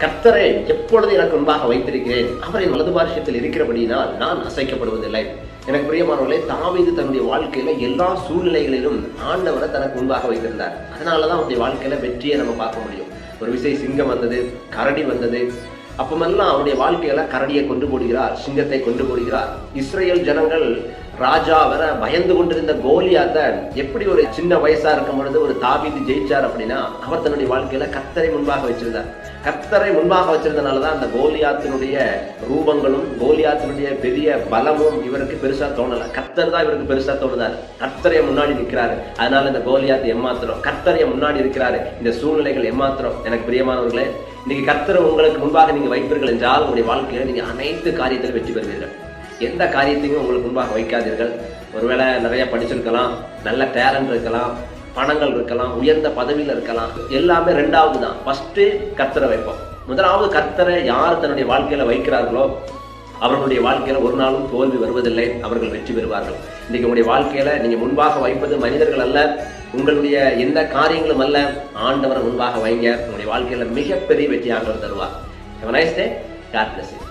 கர்த்தரை எப்பொழுது எனக்கு முன்பாக வைத்திருக்கிறேன், அவரின் வலது பாரிசத்தில் இருக்கிறபடியினால் நான் அசைக்கப்படுவதில்லை. எனக்கு பிரியமானவர்களே, தாவீது தன்னுடைய வாழ்க்கையில எல்லா சூழ்நிலைகளிலும் ஆண்டவரை தனக்கு முன்பாக வைத்திருந்தார். அதனாலதான் அவருடைய வாழ்க்கையில வெற்றியை நம்ம பார்க்க முடியும். ஒரு விஷயம், சிங்கம் வந்தது, கரடி வந்தது, அப்பமெல்லாம் அவருடைய வாழ்க்கையில கரடியை கொண்டு போடுகிறார், சிங்கத்தை கொண்டு போடுகிறார். இஸ்ரேல் ஜனங்கள் ராஜா வர பயந்து கொண்டிருந்த கோலியாத்த எப்படி ஒரு சின்ன வயசா இருக்கும் பொழுது ஒரு தாவீது ஜெயிச்சார் அப்படின்னா, அவர் தன்னுடைய வாழ்க்கையில கர்த்தரை முன்பாக வச்சிருந்தார். கர்த்தரை முன்பாக வச்சிருந்தனாலதான் அந்த கோலியாத்தினுடைய ரூபங்களும் கோலியாத்தினுடைய பெரிய பலமும் இவருக்கு பெருசா தோணல. கர்த்தர் தான் இவருக்கு பெருசா தோணுதாரு. கர்த்தரைய முன்னாடி நிற்கிறாரு, அதனால இந்த கோலியாத்து ஏமாத்திரம். கர்த்தரைய முன்னாடி இருக்கிறாரு, இந்த சூழ்நிலைகள் ஏமாத்திரம். எனக்கு பிரியமானவர்களே, இன்னைக்கு கர்த்தரை உங்களுக்கு முன்பாக நீங்க வைப்பீர்கள் என்றால் உங்களுடைய வாழ்க்கையில நீங்க அனைத்து காரியத்திலும் வெற்றி பெறுவீர்கள். எந்த காரியத்தையும் உங்களுக்கு முன்பாக வைக்காதீர்கள். ஒருவேளை நிறைய படிச்சிருக்கலாம், நல்ல டேலண்ட் இருக்கலாம், பணங்கள் இருக்கலாம், உயர்ந்த பதவியில் இருக்கலாம், எல்லாமே ரெண்டாவது தான். ஃபர்ஸ்ட் கர்த்தரை வைப்போம். முதலாவது கர்த்தரை யார் தன்னுடைய வாழ்க்கையில வைக்கிறார்களோ அவர்களுடைய வாழ்க்கையில ஒரு நாளும் தோல்வி வருவதில்லை, அவர்கள் வெற்றி பெறுவார்கள். இன்னைக்கு உங்களுடைய வாழ்க்கையில நீங்க முன்பாக வைப்பது மனிதர்கள் அல்ல, உங்களுடைய எந்த காரியங்களும் அல்ல, ஆண்டவரை முன்பாக வைங்க. உங்களுடைய வாழ்க்கையில மிகப்பெரிய வெற்றியாக தருவார். Have a nice day. God bless you.